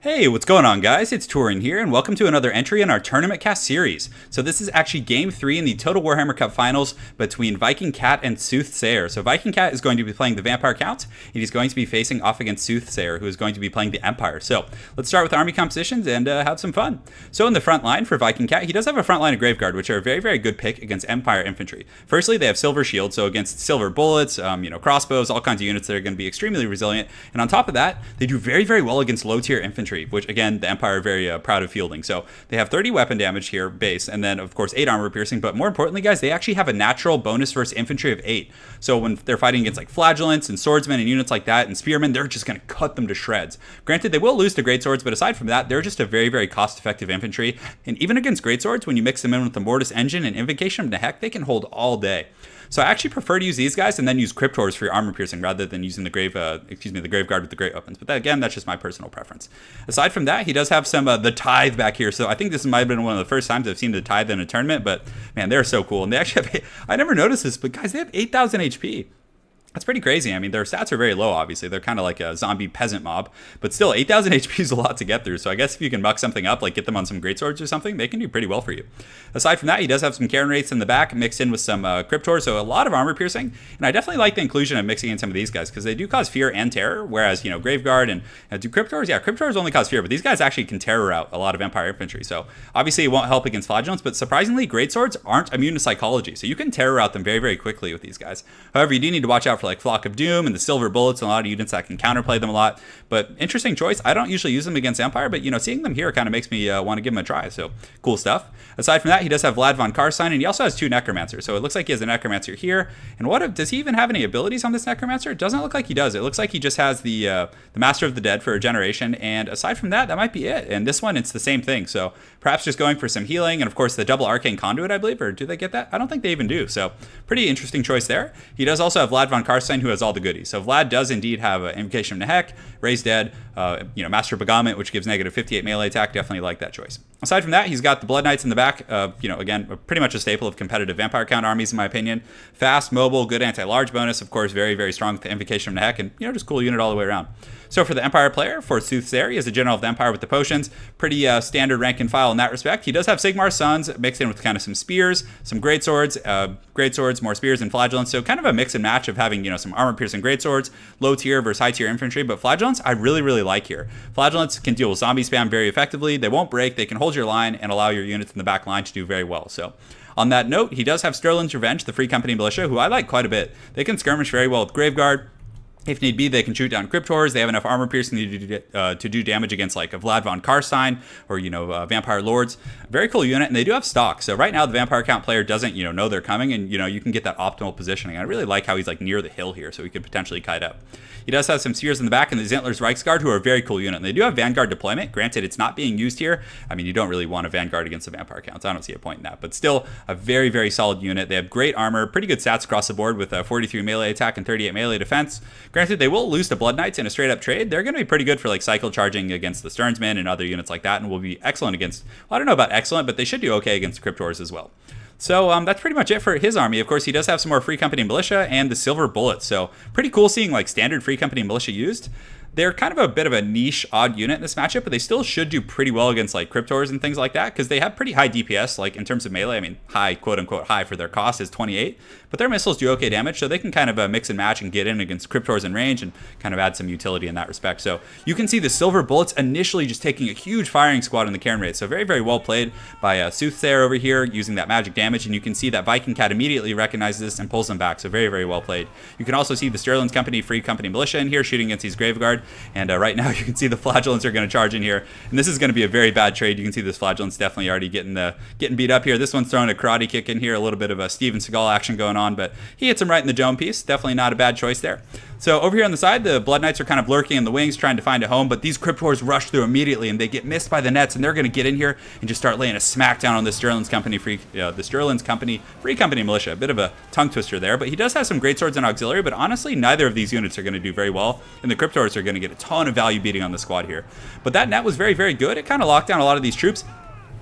Hey, what's going on, guys? It's Turin here, and welcome to another entry in our Tournament Cast series. So this is actually Game 3 in the Total Warhammer Cup Finals between Viking Cat and Soothsayer. So Viking Cat is going to be playing the Vampire Count, and he's going to be facing off against Soothsayer, who is going to be playing the Empire. So let's start with army compositions and have some fun. So in the front line for Viking Cat, he does have a front line of Graveguard, which are a very, very good pick against Empire infantry. Firstly, they have silver shield, so against silver bullets, crossbows, all kinds of units that are going to be extremely resilient. And on top of that, they do very, very well against low-tier infantry, which again, the Empire are very proud of fielding. So they have 30 weapon damage here base, and then of course 8 armor piercing. But more importantly, guys, they actually have a natural bonus versus infantry of 8. So when they're fighting against like flagellants and swordsmen and units like that and spearmen, they're just going to cut them to shreds. Granted, they will lose to greatswords, but aside from that, they're just a very, very cost-effective infantry. And even against greatswords, when you mix them in with the Mortis engine and Invocation of Nehek, they can hold all day. So I actually prefer to use these guys and then use Cryptors for your armor piercing rather than using the Graveguard with the great weapons. But that, again, that's just my personal preference. Aside from that, he does have some the Tithe back here. So I think this might have been one of the first times I've seen the Tithe in a tournament. But man, they're so cool. And they actually have, I never noticed this, but guys, they have 8,000 HP. That's pretty crazy. I mean, their stats are very low, obviously. They're kind of like a zombie peasant mob. But still, 8,000 HP is a lot to get through. So I guess if you can muck something up, like get them on some greatswords or something, they can do pretty well for you. Aside from that, he does have some Karen Wraiths in the back mixed in with some Cryptors. So a lot of armor piercing. And I definitely like the inclusion of mixing in some of these guys because they do cause fear and terror. Whereas, Graveguard and do Cryptors? Yeah, Cryptors only cause fear. But these guys actually can terror out a lot of Empire infantry. So obviously it won't help against flagellants. But surprisingly, greatswords aren't immune to psychology. So you can terror out them very, very quickly with these guys. However, you do need to watch out for like Flock of Doom and the silver bullets and a lot of units that can counterplay them a lot. But interesting choice. I don't usually use them against Empire, but seeing them here kind of makes me want to give them a try. So cool stuff. Aside from that, he does have Vlad von Karstein, and he also has 2 Necromancers. So it looks like he has a Necromancer here. And does he even have any abilities on this Necromancer? It doesn't look like he does. It looks like he just has the Master of the Dead for a generation. And aside from that, that might be it. And this one, it's the same thing. So perhaps just going for some healing, and of course the double Arcane Conduit, I believe, or do they get that? I don't think they even do. So pretty interesting choice there. He does also have Vlad von Karstein, who has all the goodies. So Vlad does indeed have Invocation of Nehek, Raise Dead, Master of Beguilement, which gives negative 58 melee attack. Definitely like that choice. Aside from that, he's got the Blood Knights in the back. Again, pretty much a staple of competitive Vampire Count armies, in my opinion. Fast, mobile, good anti-large bonus. Of course, very, very strong with the Invocation of Nehek, and just cool unit all the way around. So for the Empire player, for Soothsayer, he is the General of the Empire with the potions. Pretty standard rank and file in that respect. He does have Sigmar's Sons mixed in with kind of some spears, some greatswords, more spears and flagellants. So kind of a mix and match of having, some armor-piercing greatswords, low tier versus high tier infantry. But flagellants, I really, really like here. Flagellants can deal with zombie spam very effectively. They won't break. They can hold your line and allow your units in the back line to do very well. So on that note, he does have Sterling's Revenge, the Free Company Militia, who I like quite a bit. They can skirmish very well with Graveguard. If need be, they can shoot down Cryptors. They have enough armor piercing to do damage against like a Vlad von Karstein or Vampire Lords. Very cool unit, and they do have stock. So right now the Vampire Count player doesn't know they're coming, and you can get that optimal positioning. I really like how he's like near the hill here, so he could potentially kite up. He does have some Seers in the back and the Zintler's Reichsguard, who are a very cool unit. And they do have Vanguard deployment. Granted, it's not being used here. I mean, you don't really want a Vanguard against the Vampire Counts. I don't see a point in that. But still, a very, very solid unit. They have great armor, pretty good stats across the board with 43 melee attack and 38 melee defense. Granted, they will lose to Blood Knights in a straight-up trade. They're going to be pretty good for like cycle charging against the Sternsmen and other units like that, and will be excellent against, well, I don't know about excellent, but they should do okay against the Cryptors as well. So that's pretty much it for his army. Of course, he does have some more Free Company Militia and the Silver Bullets. So pretty cool seeing like standard Free Company Militia used. They're kind of a bit of a niche, odd unit in this matchup, but they still should do pretty well against like Cryptors and things like that because they have pretty high DPS, like in terms of melee. I mean, high, quote unquote, high for their cost is 28, but their missiles do okay damage, so they can kind of mix and match and get in against Cryptors in range and kind of add some utility in that respect. So you can see the Silver Bullets initially just taking a huge firing squad on the Karen Wraith. So very, very well played by Soothsayer over here using that magic damage, and you can see that Viking Cat immediately recognizes this and pulls them back. So very, very well played. You can also see the Sterling's Company, Free Company Militia in here shooting against these Graveguard, and right now you can see the flagellants are going to charge in here, and this is going to be a very bad trade. You can see this flagellants definitely already getting beat up here. This one's throwing a karate kick in here, a little bit of a Steven Seagal action going on, but he hits him right in the dome piece. Definitely not a bad choice there. So over here on the side, the Blood Knights are kind of lurking in the wings, trying to find a home, but these Cryptors rush through immediately, and they get missed by the nets, and they're going to get in here and just start laying a smackdown on the Sterling's Company Free Company Militia. A bit of a tongue twister there, but he does have some great swords and auxiliary, but honestly, neither of these units are going to do very well, and the Cryptors are going to get a ton of value beating on the squad here. But that net was very, very good. It kind of locked down a lot of these troops.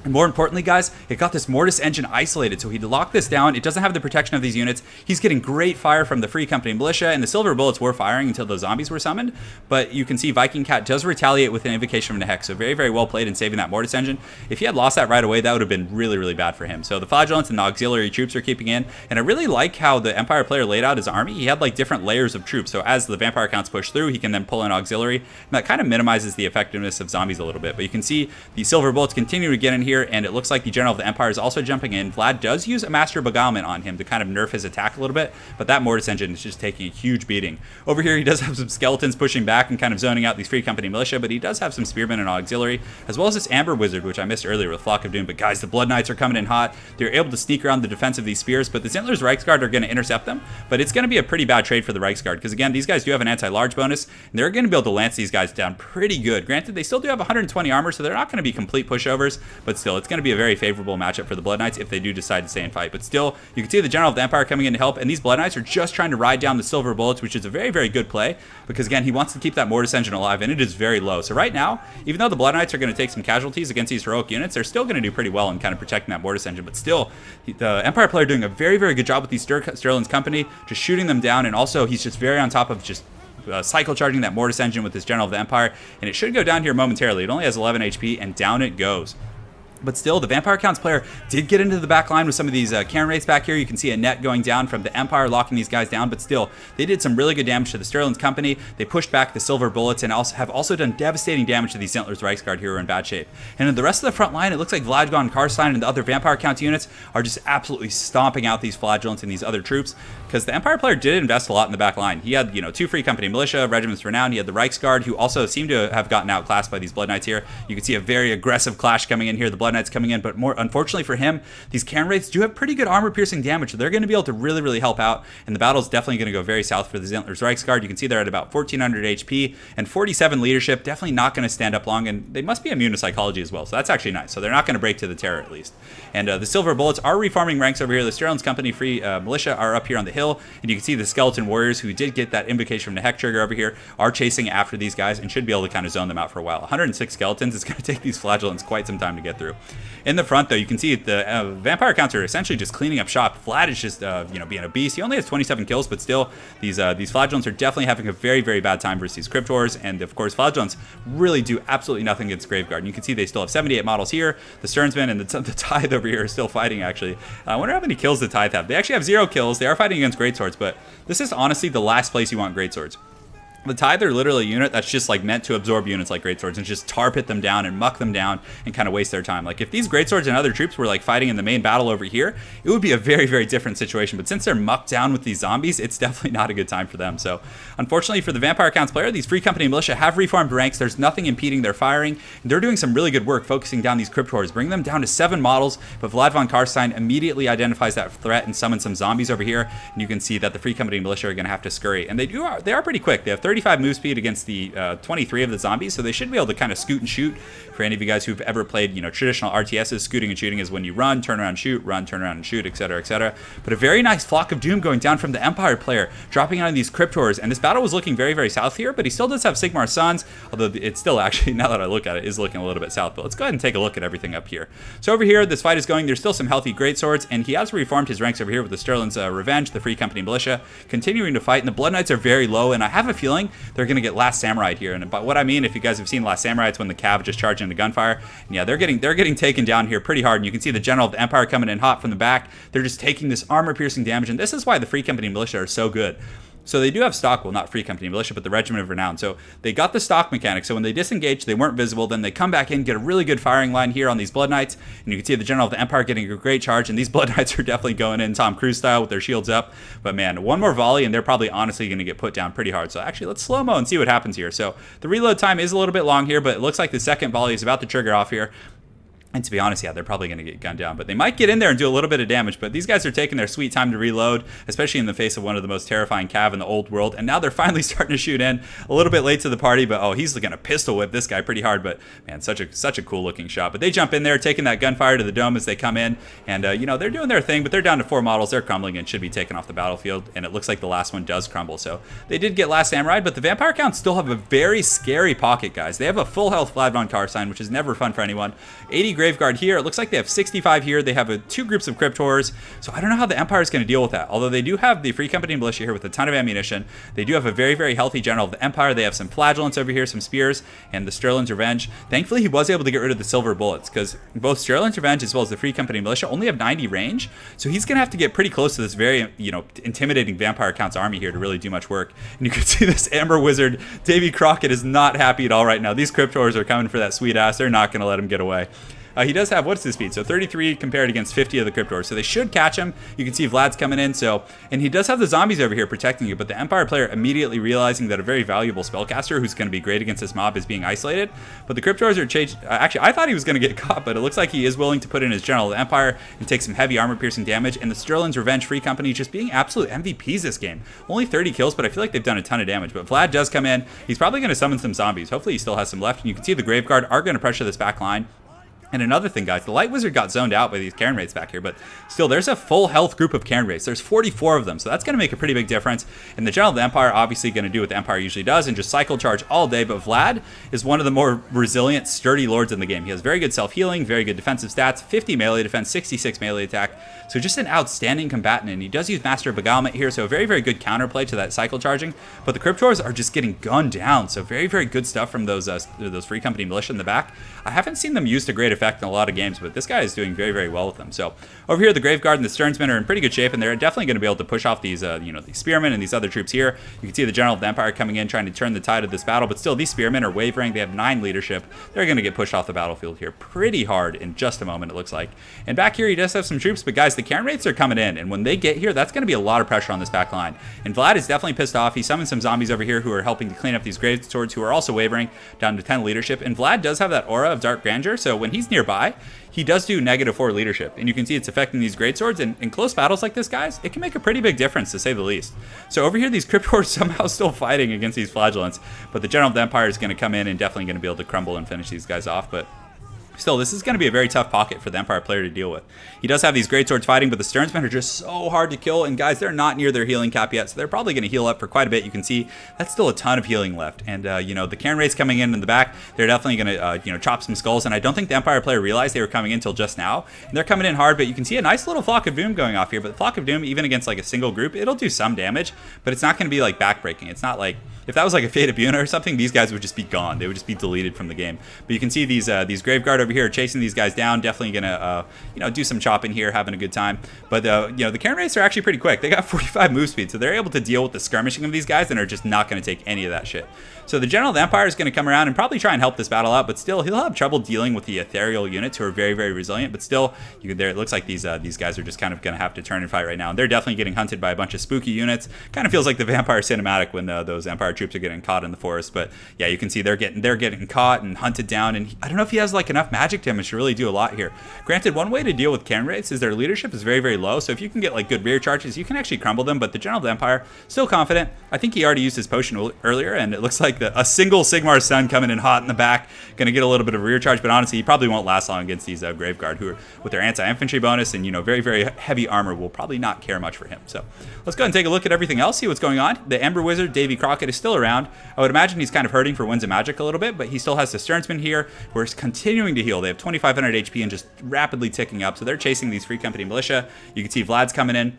And more importantly, guys, it got this Mortis engine isolated, so he locked this down. It doesn't have the protection of these units. He's getting great fire from the Free Company Militia, and the Silver Bullets were firing until those zombies were summoned. But you can see Viking Cat does retaliate with an Invocation from the Hex, so very, very well played in saving that Mortis engine. If he had lost that right away, that would have been really, really bad for him. So the Flagellants and the auxiliary troops are keeping in, and I really like how the Empire player laid out his army. He had like different layers of troops, so as the Vampire counts push through, he can then pull in auxiliary, and that kind of minimizes the effectiveness of zombies a little bit. But you can see the Silver Bullets continue to get in here, and it looks like the General of the Empire is also jumping in. Vlad does use a Master Beguilement on him to kind of nerf his attack a little bit, but that Mortis engine is just taking a huge beating. Over here, he does have some skeletons pushing back and kind of zoning out these Free Company Militia, but he does have some Spearmen and auxiliary, as well as this Amber Wizard, which I missed earlier with Flock of Doom. But guys, the Blood Knights are coming in hot. They're able to sneak around the defense of these spears, but the Zintler's Reichsguard are going to intercept them, but it's going to be a pretty bad trade for the Reichsguard, because again, these guys do have an anti-large bonus, and they're going to be able to lance these guys down pretty good. Granted, they still do have 120 armor, so they're not going to be complete pushovers, but still, it's going to be a very favorable matchup for the Blood Knights if they do decide to stay and fight. But still, you can see the General of the Empire coming in to help, and these Blood Knights are just trying to ride down the Silver Bullets, which is a very, very good play, because again, he wants to keep that Mortis engine alive, and it is very low. So right now, even though the Blood Knights are going to take some casualties against these heroic units, they're still going to do pretty well in kind of protecting that Mortis engine. But still, the Empire player doing a very, very good job with these Sterling's Company, just shooting them down, and also he's just very on top of just cycle charging that Mortis engine with this General of the Empire, and it should go down here momentarily. It only has 11 HP, and down it goes. But still, the Vampire Counts player did get into the back line with some of these Cairn Wraiths back here. You can see a net going down from the Empire, locking these guys down. But still, they did some really good damage to the Sterling's Company. They pushed back the Silver Bullets and have also done devastating damage to these Zintler's Reichsguard here who are in bad shape. And in the rest of the front line, it looks like Vladgon, Karstein, and the other Vampire Counts units are just absolutely stomping out these Flagellants and these other troops, because the Empire player did invest a lot in the back line. He had, 2 Free Company Militia, Regiments Renown. He had the Reichsguard, who also seemed to have gotten outclassed by these Blood Knights here. You can see a very aggressive clash coming in here. The Blood Knights coming in, but more unfortunately for him, these Cairn Wraiths do have pretty good armor-piercing damage, so they're going to be able to really, really help out, and the battle's definitely going to go very south for the Zintler's Reichsguard. You can see they're at about 1,400 HP and 47 leadership, definitely not going to stand up long, and they must be immune to psychology as well, so that's actually nice. So they're not going to break to the terror, at least. And the Silver Bullets are reforming ranks over here. The Sterling's Company Free Militia are up here on the hill, and you can see the Skeleton Warriors, who did get that Invocation from the Heck trigger over here, are chasing after these guys and should be able to kind of zone them out for a while. 106 Skeletons is going to take these Flagellants quite some time to get through. In the front, though, you can see the Vampire Counts are essentially just cleaning up shop. Vlad is just, being a beast. He only has 27 kills, but still, these Flagellants are definitely having a very, very bad time versus these Crypt Wars, and of course, Flagellants really do absolutely nothing against Graveguard. And you can see they still have 78 models here. The Sternsmen and the Tithe over here are still fighting, actually. I wonder how many kills the Tithe have. They actually have 0 kills. They are fighting against Greatswords, but this is honestly the last place you want Greatswords. The Tithe are literally a unit that's just like meant to absorb units like Greatswords and just tar pit them down and muck them down and kind of waste their time. Like if these Greatswords and other troops were like fighting in the main battle over here, it would be a very, very different situation. But since they're mucked down with these zombies, it's definitely not a good time for them. So unfortunately for the Vampire Counts player, these Free Company Militia have reformed ranks. There's nothing impeding their firing. And they're doing some really good work focusing down these Crypt Wars, bringing them down to 7 models. But Vlad von Karstein immediately identifies that threat and summons some zombies over here. And you can see that the Free Company Militia are going to have to scurry. And they are pretty quick. They have 35 move speed against the 23 of the zombies, so they should be able to kind of scoot and shoot. For any of you guys who've ever played, traditional RTSs, scooting and shooting is when you run, turn around, shoot, run, turn around and shoot, etc., etc. But a very nice Flock of Doom going down from the Empire player, dropping on these Crypt Wars, and this battle was looking very, very south here, but he still does have Sigmar Sons, although it's still actually, now that I look at it, is looking a little bit south. But let's go ahead and take a look at everything up here. So over here, this fight is going, there's still some healthy greatswords, and he has reformed his ranks over here with the Sterling's Revenge, the Free Company Militia, continuing to fight, and the Blood Knights are very low, and I have a feeling they're going to get Last Samurai here. And by what I mean, if you guys have seen Last Samurai, it's when the Cav just charge into gunfire. And yeah, they're getting taken down here pretty hard. And you can see the General of the Empire coming in hot from the back. They're just taking this armor-piercing damage, and this is why the Free Company Militia are so good. So they do have stock, well, not Free Company Militia, but the Regiment of Renown. So they got the stock mechanic. So when they disengage, they weren't visible. Then they come back in, get a really good firing line here on these Blood Knights. And you can see the General of the Empire getting a great charge. And these Blood Knights are definitely going in Tom Cruise style with their shields up. But man, one more volley and they're probably honestly going to get put down pretty hard. So actually, let's slow-mo and see what happens here. So the reload time is a little bit long here, but it looks like the second volley is about to trigger off here. And to be honest, yeah, they're probably going to get gunned down. But they might get in there and do a little bit of damage. But these guys are taking their sweet time to reload, especially in the face of one of the most terrifying Cav in the old world. And now they're finally starting to shoot in. A little bit late to the party, but oh, he's going to pistol whip this guy pretty hard. But man, such a cool looking shot. But they jump in there, taking that gunfire to the dome as they come in. And, they're doing their thing, but they're down to 4 models. They're crumbling and should be taken off the battlefield. And it looks like the last one does crumble. So they did get Last Samurai, but the Vampire Counts still have a very scary pocket, guys. They have a full health Vlad von Karstein, which is never fun for anyone. 80 Graveguard here. It looks like they have 65 here. They have two groups of Crypt Horrors. So I don't know how the Empire is going to deal with that. Although they do have the Free Company Militia here with a ton of ammunition. They do have a very, very healthy general of the Empire. They have some flagellants over here, some spears, and the Sterling's Revenge. Thankfully, he was able to get rid of the silver bullets because both Sterling's Revenge as well as the Free Company Militia only have 90 range. So he's going to have to get pretty close to this very, intimidating Vampire Count's army here to really do much work. And you can see this Amber Wizard, Davy Crockett, is not happy at all right now. These Crypt Horrors are coming for that sweet ass. They're not going to let him get away. He does have, what's his speed? So 33 compared against 50 of the Crypt Horrors. So they should catch him. You can see Vlad's coming in. And he does have the zombies over here protecting you. But the Empire player immediately realizing that a very valuable spellcaster who's going to be great against this mob is being isolated. But the Crypt Horrors are actually, I thought he was going to get caught, but it looks like he is willing to put in his general of the Empire and take some heavy armor-piercing damage. And the Sterling's Revenge Free Company just being absolute MVPs this game. Only 30 kills, but I feel like they've done a ton of damage. But Vlad does come in. He's probably going to summon some zombies. Hopefully he still has some left. And you can see the Graveguard are going to pressure this back line. And another thing, guys, the Light Wizard got zoned out by these Karen Wraiths back here, but still, there's a full health group of Karen Wraiths. There's 44 of them, so that's going to make a pretty big difference. And the General of the Empire obviously going to do what the Empire usually does and just cycle charge all day, but Vlad is one of the more resilient, sturdy lords in the game. He has very good self-healing, very good defensive stats, 50 melee defense, 66 melee attack, so just an outstanding combatant. And he does use Master of Beguilement here, so a very, very good counterplay to that cycle charging. But the Crypt Horrors are just getting gunned down, so very, very good stuff from those Free Company Militia in the back. I haven't seen them used to great effect in a lot of games, but this guy is doing very, very well with them. So over here, the Graveguard and the Sternsmen are in pretty good shape, and they're definitely going to be able to push off these, these Spearmen and these other troops here. You can see the General of the Empire coming in, trying to turn the tide of this battle, but still, these Spearmen are wavering. They have 9 leadership. They're going to get pushed off the battlefield here pretty hard in just a moment, it looks like. And back here, he does have some troops, but guys, the Karen Wraiths are coming in, and when they get here, that's going to be a lot of pressure on this back line. And Vlad is definitely pissed off. He summoned some zombies over here who are helping to clean up these Grave Swords, who are also wavering down to 10 leadership. And Vlad does have that aura of Dark Grandeur, so when he's nearby, he does do -4 leadership, and you can see it's affecting these great swords. And in close battles like this, guys, it can make a pretty big difference, to say the least. So over here, these Crypt Horrors somehow still fighting against these flagellants, but the General of the Empire is going to come in and definitely going to be able to crumble and finish these guys off. But still, this is going to be a very tough pocket for the Empire player to deal with. He does have these great swords fighting, but the Sternsmen are just so hard to kill. And guys, they're not near their healing cap yet, so they're probably going to heal up for quite a bit. You can see that's still a ton of healing left. And, the Karen Wraiths coming in the back, they're definitely going to, chop some skulls. And I don't think the Empire player realized they were coming in until just now. And they're coming in hard, but you can see a nice little Flock of Doom going off here. But the Flock of Doom, even against like a single group, it'll do some damage, but it's not going to be like backbreaking. It's not like, if that was like a Fate of Buna or something, these guys would just be gone. They would just be deleted from the game. But you can see these Graveguard over here chasing these guys down. Definitely gonna do some chopping here, having a good time. But the Karen Wraiths are actually pretty quick. They got 45 move speed, so they're able to deal with the skirmishing of these guys and are just not going to take any of that shit. So the General of the Empire is going to come around and probably try and help this battle out, but still he'll have trouble dealing with the ethereal units who are very, very resilient. But still, it looks like these guys are just kind of going to have to turn and fight right now. And they're definitely getting hunted by a bunch of spooky units. Kind of feels like the Vampire cinematic when those Empire troops are getting caught in the forest. But yeah, you can see they're getting caught and hunted down. And I don't know if he has like enough magic damage to really do a lot here. Granted, one way to deal with Karen Wraiths is their leadership is very, very low. So if you can get like good rear charges, you can actually crumble them. But the General of the Empire, still confident. I think he already used his potion earlier, and it looks like a single Sigmar's Sun coming in hot in the back, going to get a little bit of rear charge. But honestly, he probably won't last long against these Graveguard, who are with their anti-infantry bonus and very, very heavy armor will probably not care much for him. So let's go ahead and take a look at everything else, see what's going on. The Amber Wizard, Davy Crockett, is still around. I would imagine he's kind of hurting for Winds of Magic a little bit, but he still has the Sternsmen here, who are continuing to heal. They have 2,500 HP and just rapidly ticking up. So they're chasing these Free Company Militia. You can see Vlad's coming in.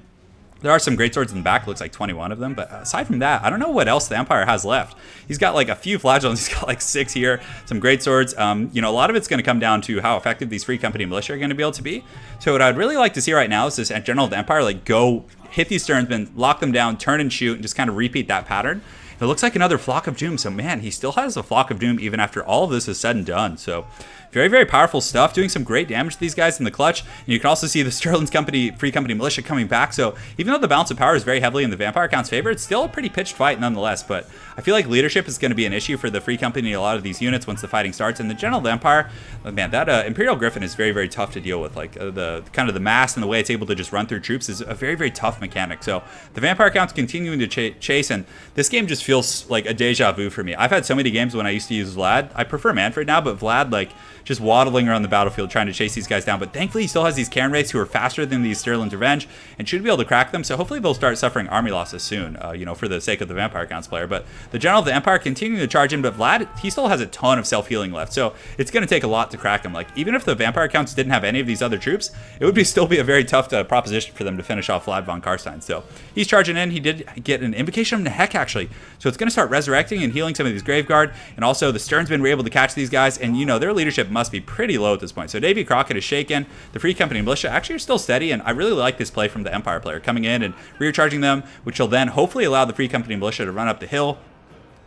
There are some great swords in the back, looks like 21 of them, but aside from that, I don't know what else the Empire has left. He's got like a few flagellants, he's got like 6 here, some great swords. A lot of it's going to come down to how effective these Free Company Militia are going to be able to be. So what I'd really like to see right now is this General of the Empire like go hit these Sternsmen, lock them down, turn and shoot, and just kind of repeat that pattern. It looks like another Flock of Doom, so man, he still has a Flock of Doom even after all of this is said and done. So very, very powerful stuff, doing some great damage to these guys in the clutch. And you can also see the Sterling's Free Company Militia coming back. So even though the balance of power is very heavily in the Vampire Count's favor, it's still a pretty pitched fight nonetheless. But I feel like leadership is going to be an issue for the Free Company, a lot of these units once the fighting starts. And the General of the Empire, man, that Imperial Griffin is very, very tough to deal with. Like the kind of the mass and the way it's able to just run through troops is a very, very tough mechanic. So the Vampire Count's continuing to chase, and this game just feels like a deja vu for me. I've had so many games when I used to use Vlad. I prefer Manfred now, but Vlad, like, just waddling around the battlefield trying to chase these guys down. But thankfully, he still has these Cairn Wraiths who are faster than these Sterling's Revenge and should be able to crack them. So hopefully they'll start suffering army losses soon, for the sake of the Vampire Counts player. But the General of the Empire continuing to charge in, but Vlad, he still has a ton of self-healing left. So it's going to take a lot to crack him. Like, even if the Vampire Counts didn't have any of these other troops, it would still be a very tough proposition for them to finish off Vlad von Karstein. So he's charging in. He did get an Invocation of Nehek, actually. So it's going to start resurrecting and healing some of these Graveguard. And also, the Sternsmen were able to catch these guys. And, their leadership must be pretty low at this point. So Davy Crockett is shaken. The Free Company Militia actually are still steady. And I really like this play from the Empire player, coming in and recharging them, which will then hopefully allow the Free Company Militia to run up the hill,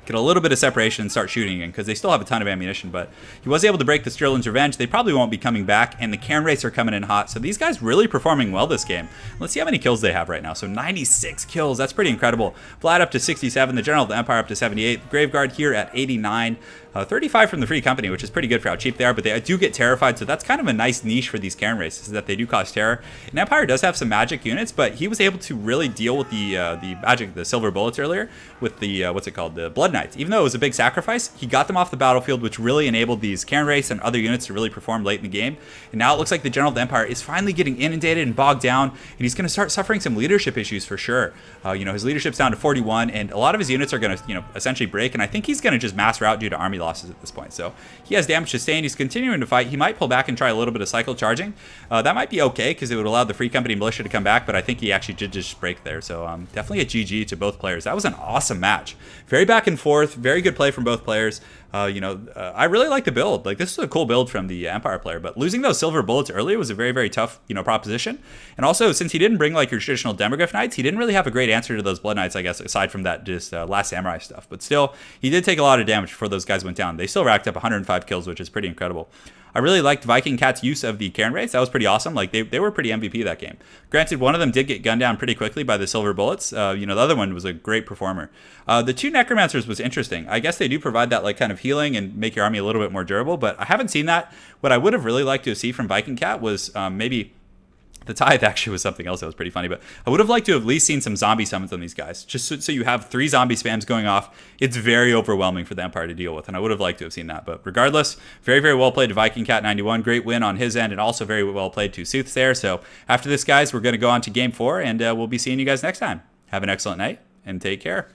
get a little bit of separation and start shooting again, because they still have a ton of ammunition. But he was able to break the Sterling's Revenge. They probably won't be coming back, and the Cairn Wraiths are coming in hot. So these guys really performing well this game. Let's see how many kills they have right now. So 96 kills. That's pretty incredible. Vlad up to 67. The General of the Empire up to 78. Graveguard here at 89. 35 from the Free Company, which is pretty good for how cheap they are, but they do get terrified, so that's kind of a nice niche for these Cairn Wraiths, is that they do cause terror. And Empire does have some magic units, but he was able to really deal with the magic, the silver bullets earlier, with the, the Blood Knights. Even though it was a big sacrifice, he got them off the battlefield, which really enabled these Cairn Wraiths and other units to really perform late in the game. And now it looks like the General of the Empire is finally getting inundated and bogged down, and he's going to start suffering some leadership issues for sure. His leadership's down to 41, and a lot of his units are going to, essentially break, and I think he's going to just mass rout due to army losses at this point. So he has damage sustained. He's continuing to fight. He might pull back and try a little bit of cycle charging. That might be okay, because it would allow the Free Company Militia to come back, but I think he actually did just break there. So definitely a GG to both players. That was an awesome match. Very back and forth. Very good play from both players. I really like the build. Like, this is a cool build from the Empire player, but losing those silver bullets earlier was a very, very tough, proposition. And also, since he didn't bring like your traditional Demogryph Knights, he didn't really have a great answer to those Blood Knights, I guess, aside from that just Last Samurai stuff. But still, he did take a lot of damage before those guys went down. They still racked up 105 kills, which is pretty incredible. I really liked Viking Cat's use of the Cairn Wraiths. That was pretty awesome. Like, they were pretty MVP that game. Granted, one of them did get gunned down pretty quickly by the silver bullets. The other one was a great performer. The two Necromancers was interesting. I guess they do provide that like kind of healing and make your army a little bit more durable, but I haven't seen that. What I would have really liked to see from Viking Cat was maybe the Tithe actually was something else that was pretty funny, but I would have liked to have at least seen some zombie summons on these guys, just so you have 3 zombie spams going off. It's very overwhelming for the Empire to deal with, and I would have liked to have seen that. But regardless, very, very well played to Viking Cat 91. Great win on his end, and also very well played to Soothsayer. So after this, guys, we're going to go on to Game 4, and we'll be seeing you guys next time. Have an excellent night, and take care.